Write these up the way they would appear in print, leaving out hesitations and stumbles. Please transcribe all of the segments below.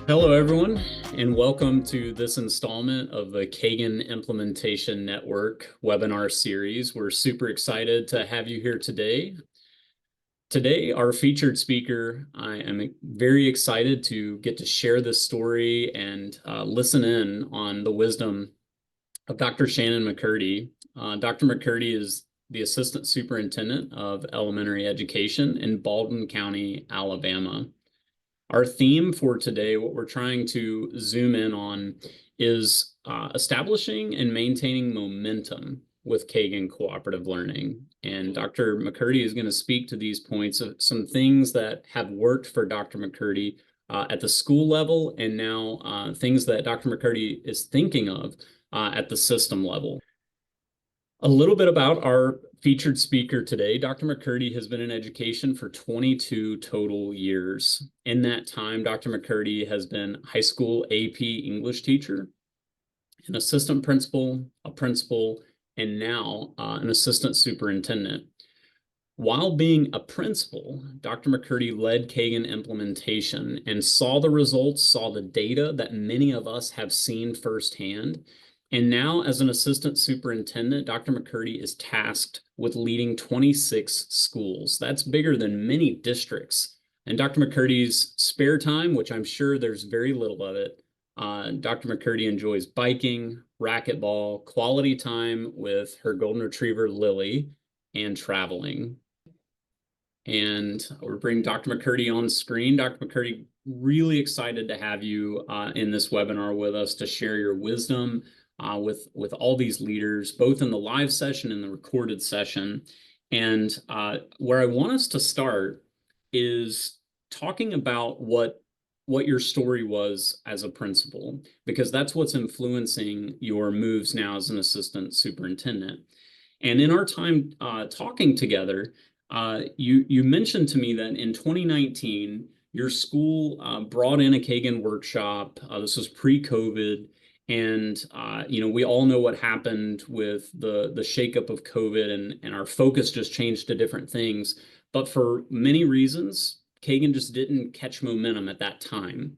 Hello, everyone, and welcome to this installment of the Kagan Implementation Network webinar series. We're super excited to have you here today. Today, our featured speaker, I am very excited to get to share this story and listen in on the wisdom of Dr. Shannon McCurdy. Dr. McCurdy is the Assistant Superintendent of Elementary Education in Baldwin County, Alabama. Our theme for today, what we're trying to zoom in on, is establishing and maintaining momentum with Kagan Cooperative Learning. And Dr. McCurdy is going to speak to these points of some things that have worked for Dr. McCurdy at the school level, and now things that Dr. McCurdy is thinking of at the system level. A little bit about our featured speaker today. Dr. McCurdy has been in education for 22 total years. In that time, Dr. McCurdy has been high school AP English teacher, an assistant principal, a principal, and now an assistant superintendent. While being a principal, Dr. McCurdy led Kagan implementation and saw the results, saw the data that many of us have seen firsthand. And now, as an assistant superintendent, Dr. McCurdy is tasked with leading 26 schools. That's bigger than many districts. And Dr. McCurdy's spare time, which I'm sure there's very little of it, Dr. McCurdy enjoys biking, racquetball, quality time with her golden retriever, Lily, and traveling. And we're bringing Dr. McCurdy on screen. Dr. McCurdy, really excited to have you in this webinar with us to share your wisdom with all these leaders, both in the live session and the recorded session. And where I want us to start is talking about what your story was as a principal, because that's what's influencing your moves now as an assistant superintendent. And in our time talking together, you mentioned to me that in 2019, your school brought in a Kagan workshop. This was pre-COVID. And we all know what happened with the shakeup of COVID, and our focus just changed to different things. But for many reasons, Kagan just didn't catch momentum at that time.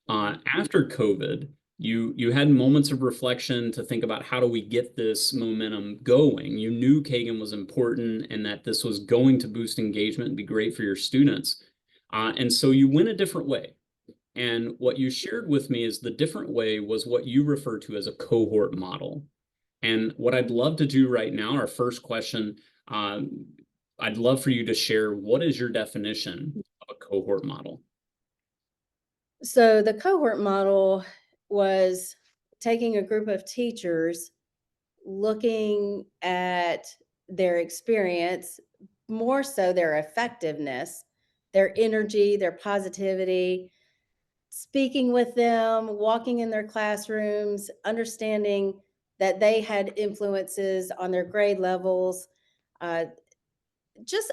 After COVID, you had moments of reflection to think about, how do we get this momentum going? You knew Kagan was important and that this was going to boost engagement and be great for your students. And so you went a different way. And what you shared with me is the different way was what you refer to as a cohort model. And what I'd love to do right now, our first question, I'd love for you to share, what is your definition of a cohort model? So the cohort model was taking a group of teachers, looking at their experience, more so their effectiveness, their energy, their positivity, speaking with them, walking in their classrooms, understanding that they had influences on their grade levels. Uh,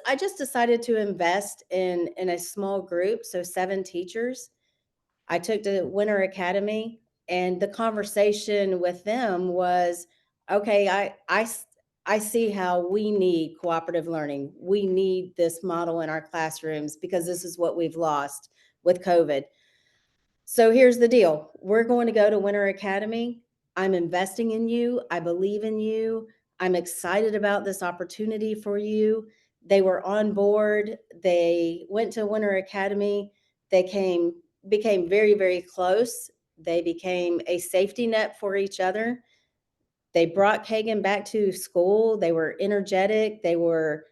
I just decided to invest in a small group, so 7 teachers. I took the Winter Academy, and the conversation with them was, okay, I see how we need cooperative learning. We need this model in our classrooms because this is what we've lost with COVID. So here's the deal. We're going to go to Winter Academy. I'm investing in you. I believe in you. I'm excited about this opportunity for you. They were on board. They went to Winter Academy. Became very, very close. They became a safety net for each other. They brought Kagan back to school. They were energetic. They were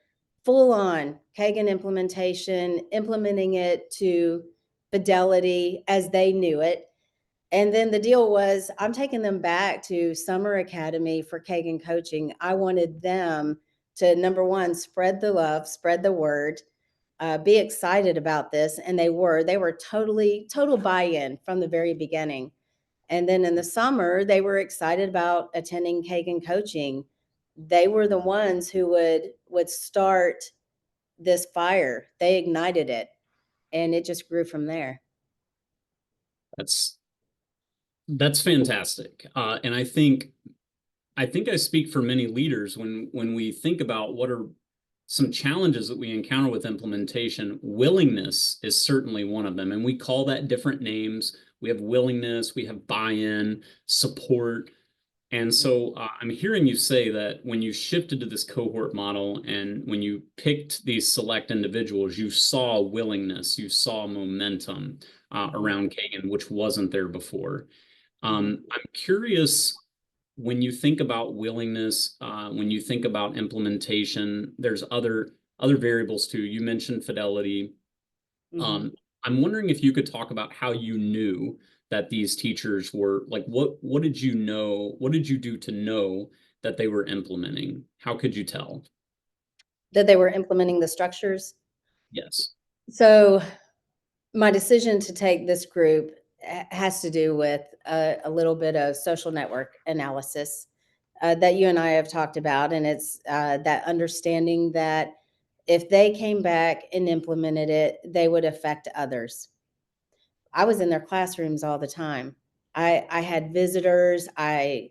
full on Kagan implementation, implementing it to fidelity as they knew it. And then the deal was, I'm taking them back to Summer Academy for Kagan coaching. I wanted them to, number one, spread the love, spread the word, be excited about this. And they were total buy-in from the very beginning. And then in the summer, they were excited about attending Kagan coaching. They were the ones who would start this fire. They ignited it, and it just grew from there. That's fantastic. And I think I speak for many leaders when we think about what are some challenges that we encounter with implementation. Willingness is certainly one of them, and we call that different names. we have willingness, we have buy-in, support. And so I'm hearing you say that when you shifted to this cohort model and when you picked these select individuals, you saw willingness, you saw momentum Mhm, around Kagan, which wasn't there before. mhm, I'm curious when you think about willingness, when you think about implementation, there's other variables too. You mentioned fidelity. mhm. Um, I'm wondering if you could talk about how you knew that these teachers were like, what did you know? What did you do to know that they were implementing? How could you tell? That they were implementing the structures. Yes. So my decision to take this group has to do with a little bit of social network analysis that you and I have talked about. And it's that understanding that if they came back and implemented it, they would affect others. I was in their classrooms all the time. I had visitors. I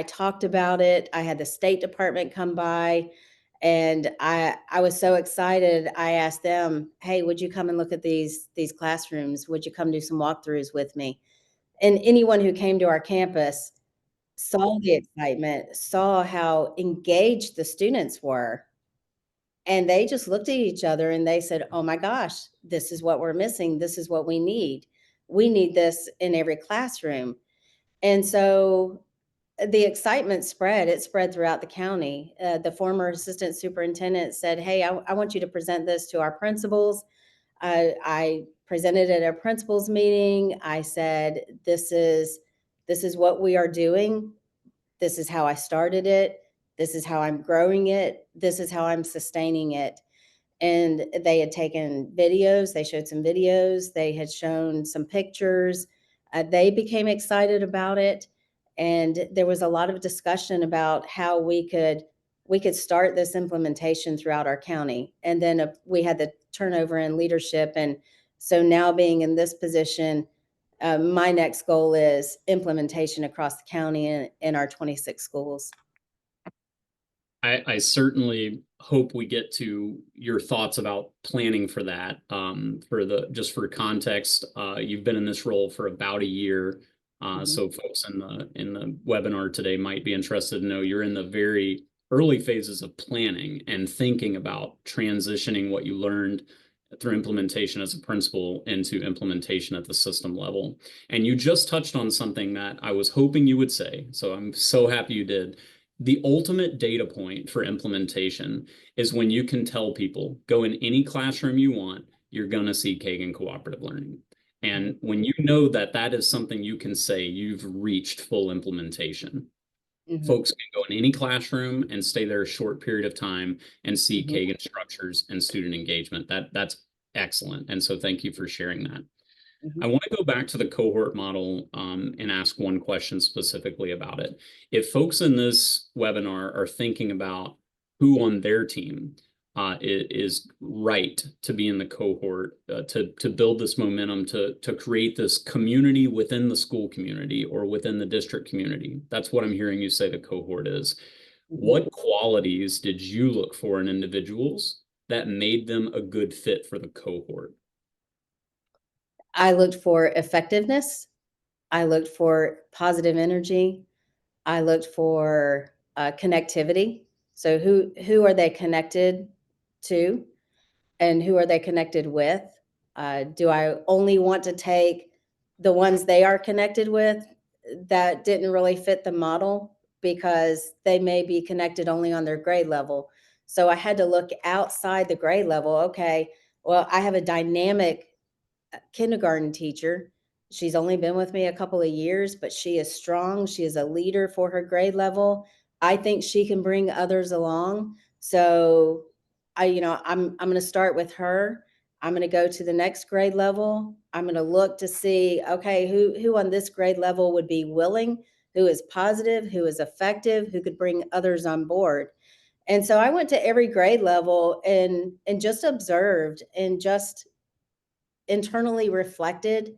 talked about it. I had the State Department come by, and I was so excited. I asked them, "Hey, would you come and look at these classrooms? Would you come do some walkthroughs with me?" And anyone who came to our campus saw the excitement, saw how engaged the students were, and they just looked at each other and they said, "Oh my gosh, this is what we're missing. This is what we need. We need this in every classroom." And so the excitement spread. It spread throughout the county. The former assistant superintendent said, "Hey, I want you to present this to our principals." I presented at a principals meeting. I said, "This is what we are doing. This is how I started it. This is how I'm growing it. This is how I'm sustaining it." And they had taken videos. They showed some videos. They had shown some pictures. They became excited about it, and there was a lot of discussion about how we could start this implementation throughout our county. And then we had the turnover in leadership, and so now being in this position, my next goal is implementation across the county in our 26 schools. I certainly hope we get to your thoughts about planning for that. For the just for context, you've been in this role for about a year. Mhm, So folks in the webinar today might be interested to know you're in the very early phases of planning and thinking about transitioning what you learned through implementation as a principal into implementation at the system level. And you just touched on something that I was hoping you would say. So I'm so happy you did. The ultimate data point for implementation is when you can tell people, go in any classroom you want, you're going to see Kagan Cooperative Learning. mhm, And when you know that that is something you can say you've reached full implementation, mhm, folks can go in any classroom and stay there a short period of time and see mhm, Kagan structures and student engagement. That's excellent. And so thank you for sharing that. mhm. I want to go back to the cohort model and ask one question specifically about it. If folks in this webinar are thinking about who on their team is right to be in the cohort, to build this momentum, to create this community within the school community or within the district community, that's what I'm hearing you say the cohort is. Mhm. What qualities did you look for in individuals that made them a good fit for the cohort? I looked for effectiveness. I looked for positive energy. I looked for connectivity. So who are they connected to, and who are they connected with? Do I only want to take the ones they are connected with that didn't really fit the model because they may be connected only on their grade level? So I had to look outside the grade level. Okay, well, I have a dynamic kindergarten teacher. She's only been with me a couple of years, but she is strong. She is a leader for her grade level. I think she can bring others along. So I'm going to start with her. I'm going to go to the next grade level. I'm going to look to see, okay, who on this grade level would be willing, who is positive, who is effective, who could bring others on board. And so I went to every grade level and just observed and just internally reflected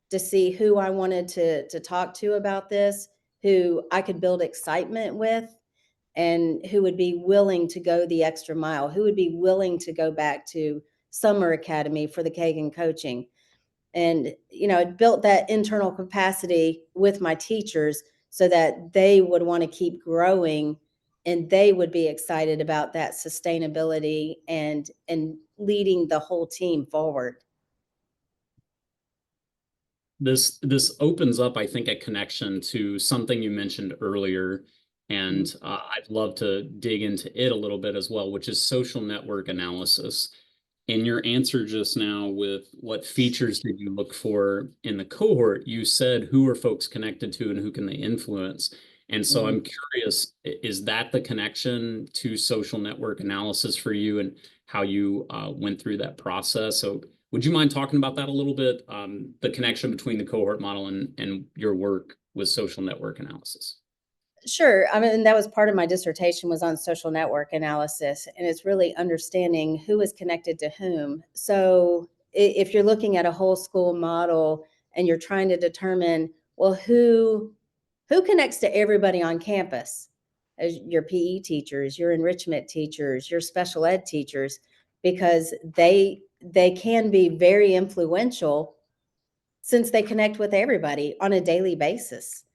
to see who I wanted to talk to about this, who I could build excitement with, and who would be willing to go the extra mile, who would be willing to go back to summer academy for the Kagan coaching. And, it built that internal capacity with my teachers so that they would want to keep growing and they would be excited about that sustainability and leading the whole team forward. This opens up, I think, a connection to something you mentioned earlier, and Mhm. I'd love to dig into it a little bit as well, which is social network analysis. In your answer just now with what features did you look for in the cohort, you said who are folks connected to and who can they influence. And so Mhm. I'm curious, is that the connection to social network analysis for you and how you went through that process? So would you mind talking about that a little bit? The connection between the cohort model and your work with social network analysis. Sure. I mean, that was part of my dissertation was on social network analysis, and it's really understanding who is connected to whom. So if you're looking at a whole school model and you're trying to determine, well, who connects to everybody on campus? As your PE teachers, your enrichment teachers, your special ed teachers, because they can be very influential since they connect with everybody on a daily basis.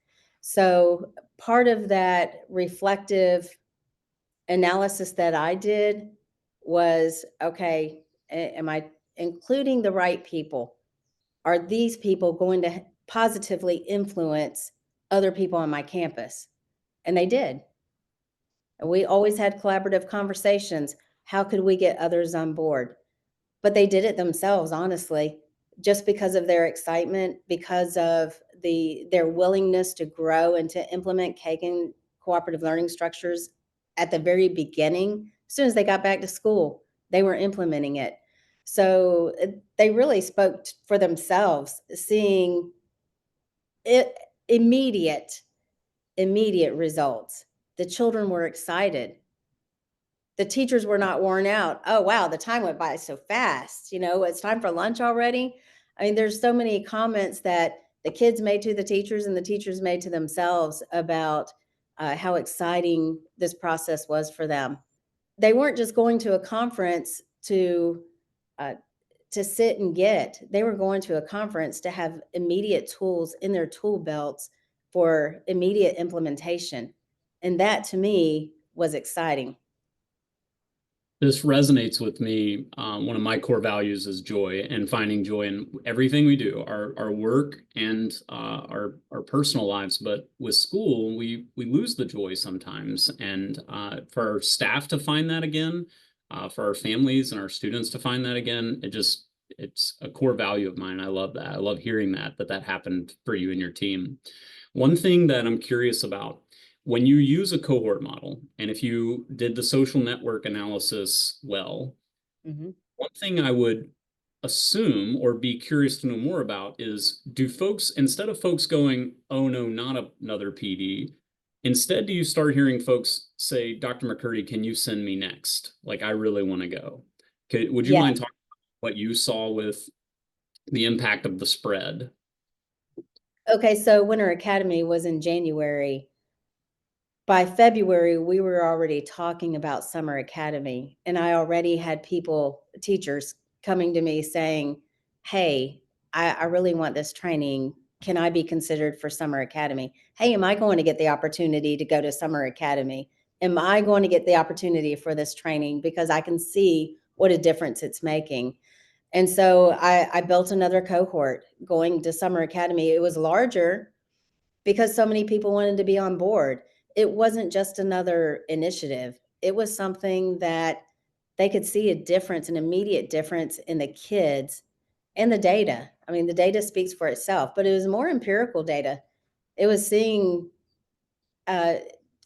So part of that reflective analysis that I did was, okay, am I including the right people? Are these people going to positively influence other people on my campus? And they did. And we always had collaborative conversations. How could we get others on board? But they did it themselves, honestly, just because of their excitement, because of their willingness to grow and to implement Kagan cooperative learning structures at the very beginning. As soon as they got back to school, they were implementing it. So they really spoke for themselves, seeing it immediate results. The children were excited. The teachers were not worn out. Oh, wow, the time went by so fast. It's time for lunch already. I mean, there's so many comments that the kids made to the teachers and the teachers made to themselves about how exciting this process was for them. They weren't just going to a conference uh, to sit and get. They were going to a conference to have immediate tools in their tool belts for immediate implementation. And that to me was exciting. This resonates with me. One of my core values is joy and finding joy in everything we do, our work and our personal lives. But with school, we lose the joy sometimes. And for our staff to find that again, for our families and our students to find that again, it's a core value of mine. I love that. I love hearing that happened for you and your team. One thing that I'm curious about when you use a cohort model, and if you did the social network analysis well, Mhm. one thing I would assume or be curious to know more about is do folks, instead of folks going, oh no, not another PD, instead do you start hearing folks say, Dr. McCurdy, can you send me next? Like, I really want to go. Would you Yeah. mind talking about what you saw with the impact of the spread? Okay, so Winter Academy was in January. By February, we were already talking about Summer Academy, and I already had teachers coming to me saying, "Hey, I really want this training. Can I be considered for Summer Academy? Hey, am I going to get the opportunity to go to Summer Academy? Am I going to get the opportunity for this training? Because I can see what a difference it's making." And so I built another cohort going to Summer Academy. It was larger because so many people wanted to be on board. It wasn't just another initiative. It was something that they could see a difference, an immediate difference in the kids and the data. I mean, the data speaks for itself, but it was more empirical data. It was seeing uh,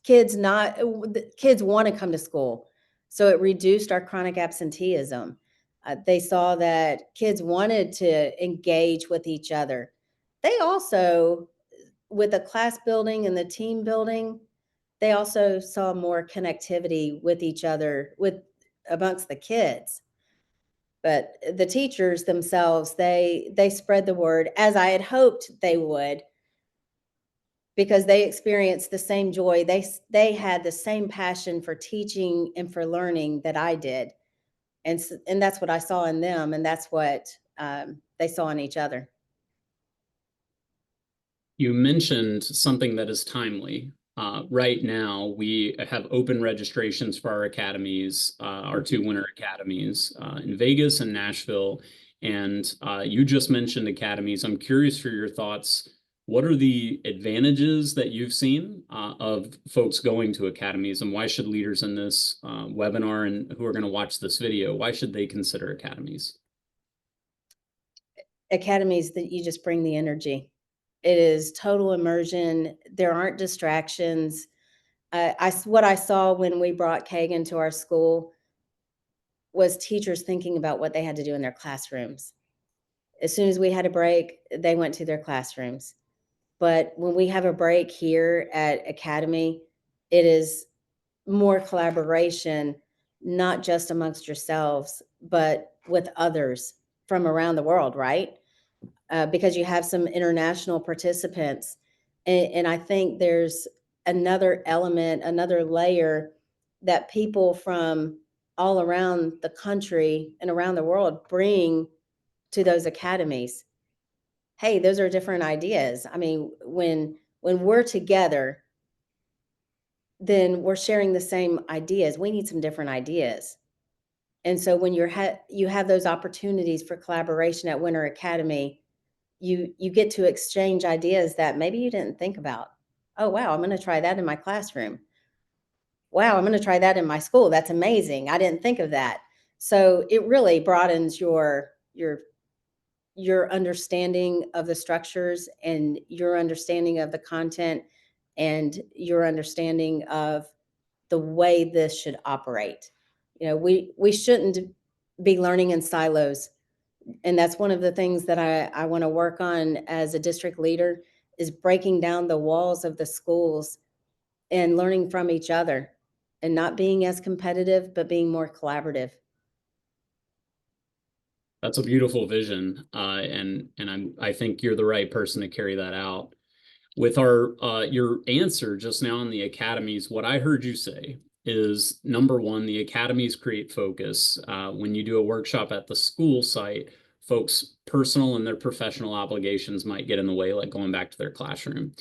kids want to come to school. So it reduced our chronic absenteeism. They saw that kids wanted to engage with each other. They also, with the class building and the team building, they also saw more connectivity with each other, with amongst the kids. But the teachers themselves, they spread the word as I had hoped they would, because they experienced the same joy. They had the same passion for teaching and for learning that I did. And that's what I saw in them, and that's what they saw in each other. You mentioned something that is timely. Right now, we have open registrations for our academies, our two winter academies in Vegas and Nashville. And you just mentioned academies. I'm curious for your thoughts. What are the advantages that you've seen of folks going to academies, and why should leaders in this webinar and who are going to watch this video, why should they consider academies? Academies that you just bring the energy. It is total immersion. There aren't distractions. What I saw when we brought Kagan to our school was teachers thinking about what they had to do in their classrooms. As soon as we had a break, they went to their classrooms. But when we have a break here at Academy, it is more collaboration, not just amongst yourselves, but with others from around the world, right? Because you have some international participants. And I think there's another element, another layer that people from all around the country and around the world bring to those academies. Hey, those are different ideas. I mean, when we're together, then we're sharing the same ideas. We need some different ideas. And so when you have those opportunities for collaboration at Winter Academy, you get to exchange ideas that maybe you didn't think about. Oh, wow, I'm going to try that in my classroom. Wow, I'm going to try that in my school. That's amazing. I didn't think of that. So it really broadens your understanding of the structures and your understanding of the content and your understanding of the way this should operate. You know, we shouldn't be learning in silos. And that's one of the things that I want to work on as a district leader is breaking down the walls of the schools and learning from each other and not being as competitive, but being more collaborative. That's a beautiful vision, and I think you're the right person to carry that out. With your answer just now on the academies, what I heard you say is number one, the academies create focus. When you do a workshop at the school site, folks' personal and their professional obligations might get in the way, like going back to their classroom.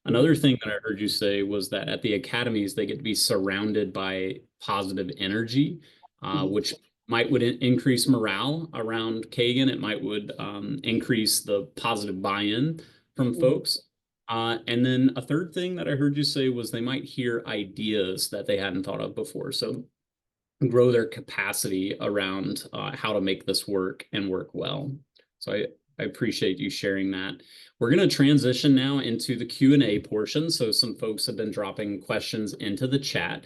Another thing that I heard you say was that at the academies, they get to be surrounded by positive energy, which would increase morale around Kagan. It might would increase the positive buy-in from folks. And then a third thing that I heard you say was they might hear ideas that they hadn't thought of before. So grow their capacity around how to make this work and work well. So I appreciate you sharing that. We're going to transition now into the Q&A portion. So some folks have been dropping questions into the chat.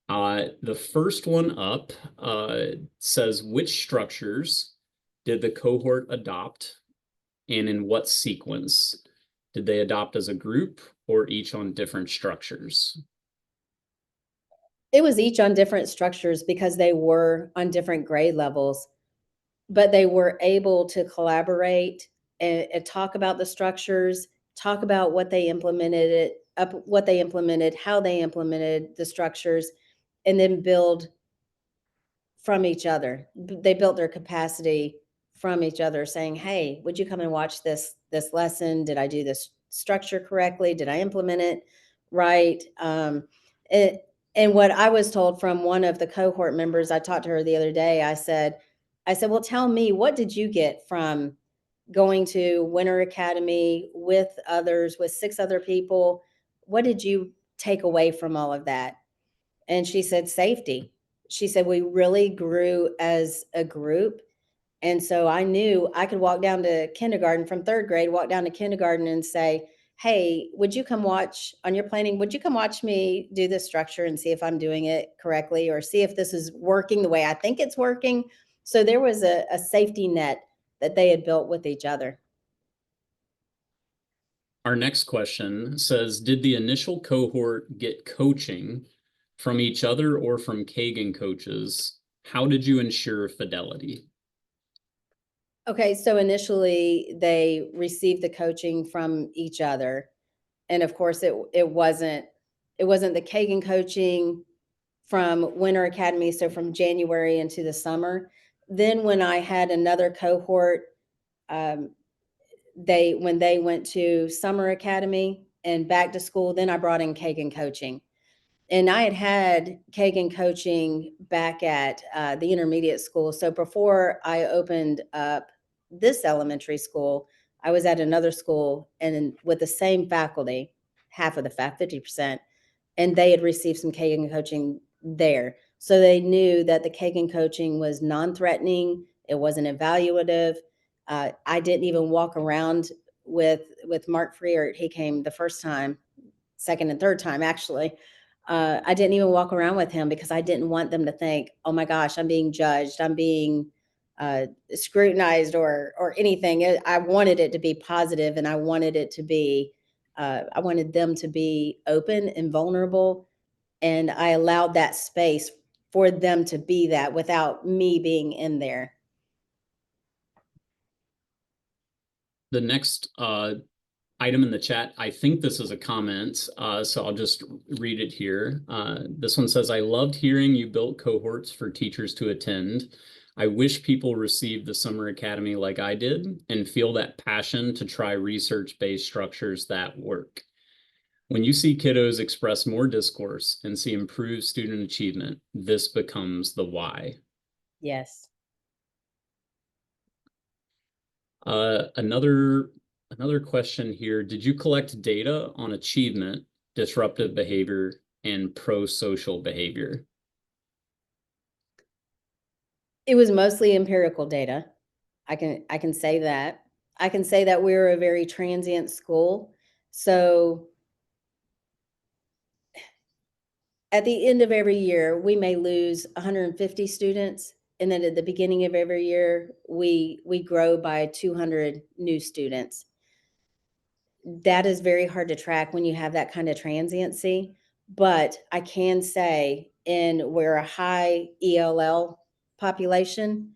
The first one up says, which structures did the cohort adopt and in what sequence? Did they adopt as a group or each on different structures? It was each on different structures because they were on different grade levels, but they were able to collaborate and talk about the structures, talk about what they implemented, how they implemented the structures, and then build from each other. They built their capacity from each other, saying, hey, would you come and watch this lesson? Did I do this structure correctly? Did I implement it right? And what I was told from one of the cohort members, I talked to her the other day, I said, well, tell me, what did you get from going to Winter Academy with others, with 6 other people? What did you take away from all of that? And she said, safety. She said, we really grew as a group. And so I knew I could walk down to kindergarten from 3rd grade, walk down to kindergarten and say, hey, would you come watch on your planning? Would you come watch me do this structure and see if I'm doing it correctly or see if this is working the way I think it's working? So there was a safety net that they had built with each other. Our next question says, did the initial cohort get coaching from each other or from Kagan coaches? How did you ensure fidelity? Okay, so initially they received the coaching from each other. And of course it wasn't the Kagan coaching from Winter Academy, so from January into the summer. Then when I had another cohort When they went to summer academy and back to school, then I brought in Kagan coaching. And I had Kagan coaching back at the intermediate school. So before I opened up this elementary school, I was at another school and with the same faculty, half of the 50%, and they had received some Kagan coaching there. So they knew that the Kagan coaching was non-threatening. It wasn't evaluative. I didn't even walk around with Mark Freer. He came the first time, second and third time, actually. I didn't even walk around with him because I didn't want them to think, oh my gosh, I'm being judged, I'm being scrutinized or anything. I wanted it to be positive, and I wanted it to be, I wanted them to be open and vulnerable, and I allowed that space for them to be that without me being in there. The next item in the chat, I think this is a comment, so I'll just read it here. This one says, I loved hearing you built cohorts for teachers to attend. I wish people received the summer academy like I did and feel that passion to try research-based structures that work. When you see kiddos express more discourse and see improved student achievement, this becomes the why. Yes. Another question here. Did you collect data on achievement, disruptive behavior, and pro-social behavior? It was mostly empirical data. I can say that. I can say that we're a very transient school. So at the end of every year, we may lose 150 students. And then at the beginning of every year, we grow by 200 new students. That is very hard to track when you have that kind of transiency. But I can say, we're a high ELL population,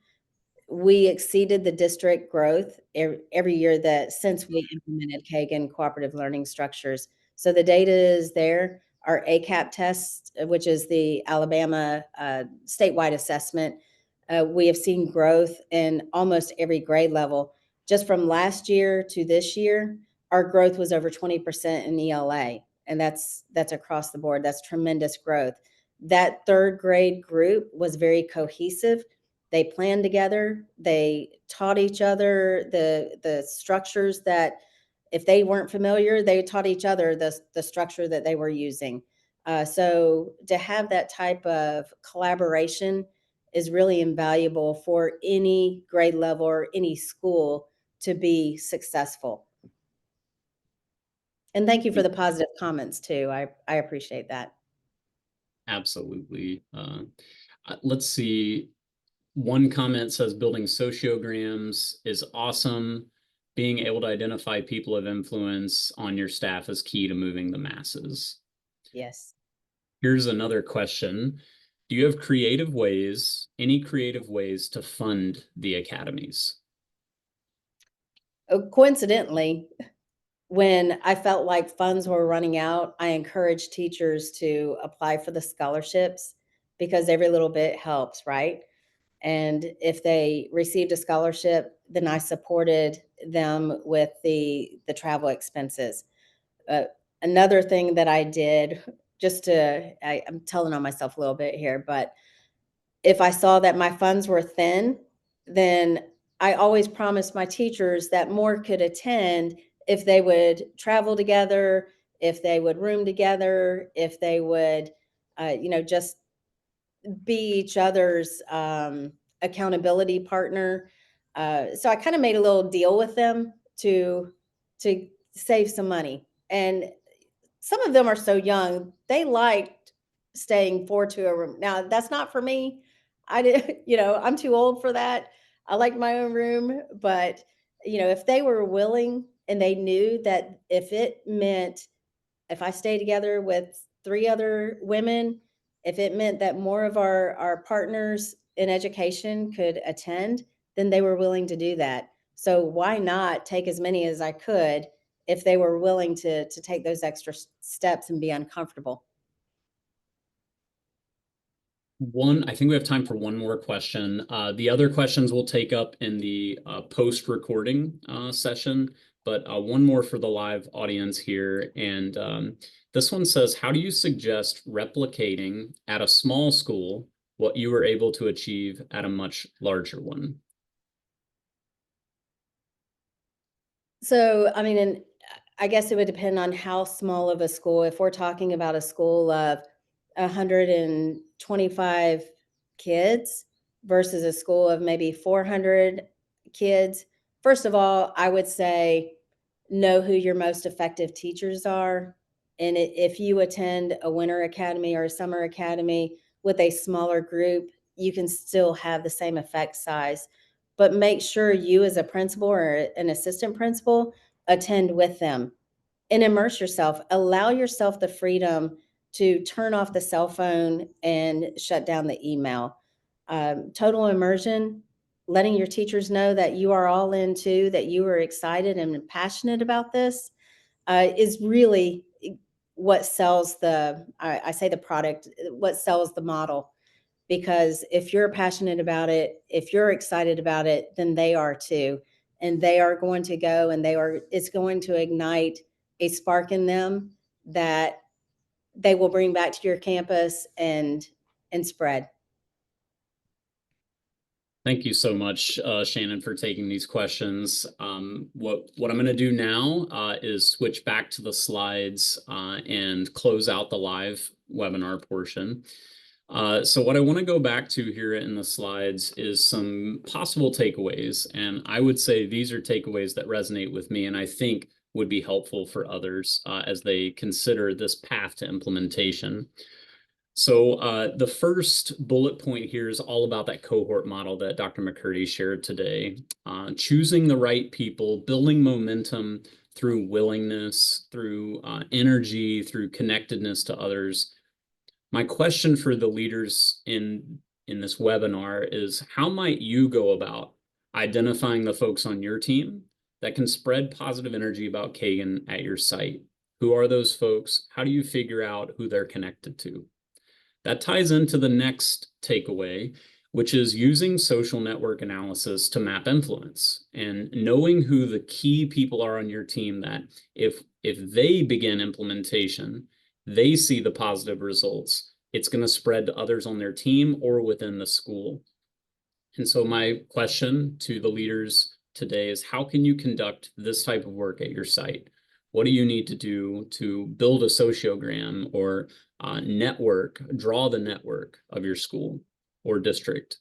we exceeded the district growth every year that since we implemented Kagan Cooperative Learning structures. So the data is there. Our ACAP test, which is the Alabama statewide assessment, we have seen growth in almost every grade level. Just from last year to this year, our growth was over 20% in ELA, and that's across the board. That's tremendous growth. That third grade group was very cohesive. They planned together. They taught each other the structures that, if they weren't familiar, they taught each other the structure that they were using. So to have that type of collaboration is really invaluable for any grade level or any school to be successful. And thank you for the positive comments too. I appreciate that. Absolutely. Let's see. One comment says building sociograms is awesome. Being able to identify people of influence on your staff is key to moving the masses. Yes. Here's another question. Do you have any creative ways to fund the academies? Coincidentally, when I felt like funds were running out, I encouraged teachers to apply for the scholarships because every little bit helps, right? And if they received a scholarship, then I supported them with the travel expenses. Another thing that I did, I'm telling on myself a little bit here, but if I saw that my funds were thin, then I always promised my teachers that more could attend if they would travel together, if they would room together, if they would, just be each other's accountability partner. So I kind of made a little deal with them to save some money. And some of them are so young, they liked staying 4 to a room. Now, that's not for me. I did, I'm too old for that. I like my own room, but if they were willing and they knew that if it meant, if I stay together with 3 other women, if it meant that more of our partners in education could attend, then they were willing to do that. So why not take as many as I could if they were willing to take those extra steps and be uncomfortable? I think we have time for one more question. The other questions we'll take up in the post-recording session, but one more for the live audience here. And this one says, how do you suggest replicating at a small school what you were able to achieve at a much larger one? So, I mean, and I guess it would depend on how small of a school. If we're talking about a school of 125 kids versus a school of maybe 400 kids, first of all, I would say know who your most effective teachers are. And if you attend a winter academy or a summer academy with a smaller group, you can still have the same effect size. But make sure you, as a principal or an assistant principal, attend with them and immerse yourself. Allow yourself the freedom to turn off the cell phone and shut down the email. Total immersion, letting your teachers know that you are all in too, that you are excited and passionate about this, is really what sells I say the product, what sells the model. Because if you're passionate about it, if you're excited about it, then they are too. And they are going to go and it's going to ignite a spark in them that they will bring back to your campus and spread. Thank you so much, Shannon, for taking these questions. What I'm going to do now is switch back to the slides and close out the live webinar portion. So what I want to go back to here in the slides is some possible takeaways. And I would say these are takeaways that resonate with me and I think would be helpful for others as they consider this path to implementation. So the first bullet point here is all about that cohort model that Dr. McCurdy shared today. Choosing the right people, building momentum through willingness, through energy, through connectedness to others. My question for the leaders in this webinar is, how might you go about identifying the folks on your team that can spread positive energy about Kagan at your site? Who are those folks? How do you figure out who they're connected to? That ties into the next takeaway, which is using social network analysis to map influence and knowing who the key people are on your team that if they begin implementation, they see the positive results, it's going to spread to others on their team or within the school. And so my question to the leaders today is, how can you conduct this type of work at your site? What do you need to do to build a sociogram or network, draw the network of your school or district?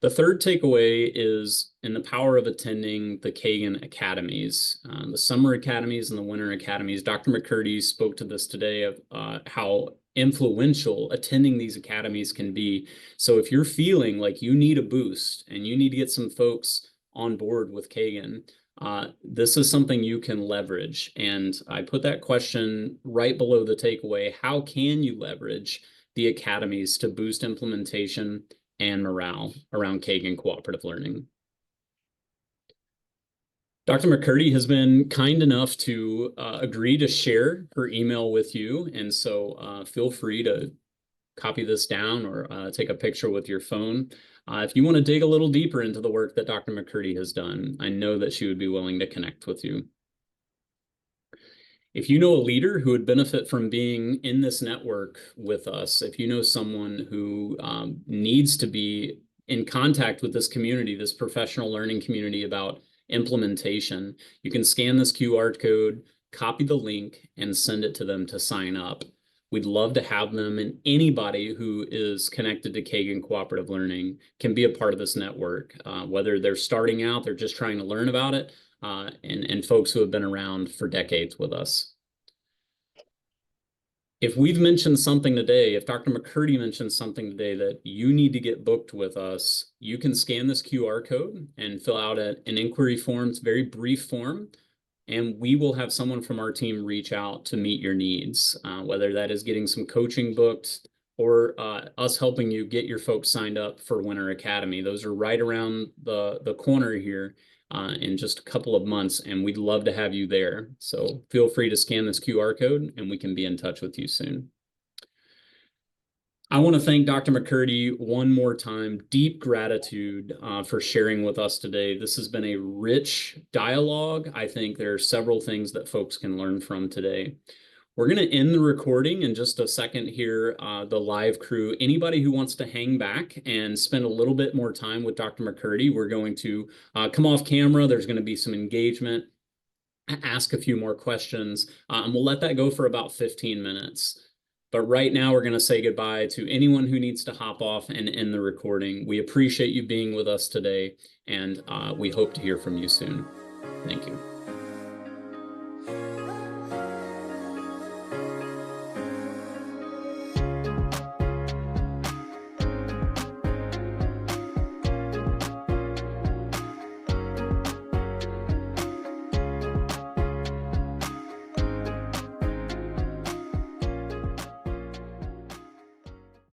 The third takeaway is in the power of attending the Kagan academies, the summer academies and the winter academies. Dr. McCurdy spoke to this today of how influential attending these academies can be. So if you're feeling like you need a boost and you need to get some folks on board with Kagan, this is something you can leverage. And I put that question right below the takeaway. How can you leverage the academies to boost implementation and morale around Kagan Cooperative Learning? Dr. McCurdy has been kind enough to agree to share her email with you. And so feel free to copy this down or take a picture with your phone. If you want to dig a little deeper into the work that Dr. McCurdy has done, I know that she would be willing to connect with you. If you know a leader who would benefit from being in this network with us, if you know someone who needs to be in contact with this community, this professional learning community about implementation, you can scan this QR code, copy the link, and send it to them to sign up. We'd love to have them, and anybody who is connected to Kagan Cooperative Learning can be a part of this network, whether they're starting out, they're just trying to learn about it, and folks who have been around for decades with us. If we've mentioned something today, if Dr. McCurdy mentioned something today that you need to get booked with us, you can scan this QR code and fill out an inquiry form. It's a very brief form, and we will have someone from our team reach out to meet your needs, whether that is getting some coaching booked or us helping you get your folks signed up for Winter Academy. Those are right around the corner here in just a couple of months, and we'd love to have you there. So feel free to scan this QR code and we can be in touch with you soon. I want to thank Dr. McCurdy one more time. Deep gratitude for sharing with us today. This has been a rich dialogue. I think there are several things that folks can learn from today. We're going to end the recording in just a second here, the live crew. Anybody who wants to hang back and spend a little bit more time with Dr. McCurdy, we're going to come off camera. There's going to be some engagement, ask a few more questions, and we'll let that go for about 15 minutes. But right now, we're going to say goodbye to anyone who needs to hop off and end the recording. We appreciate you being with us today, and we hope to hear from you soon. Thank you.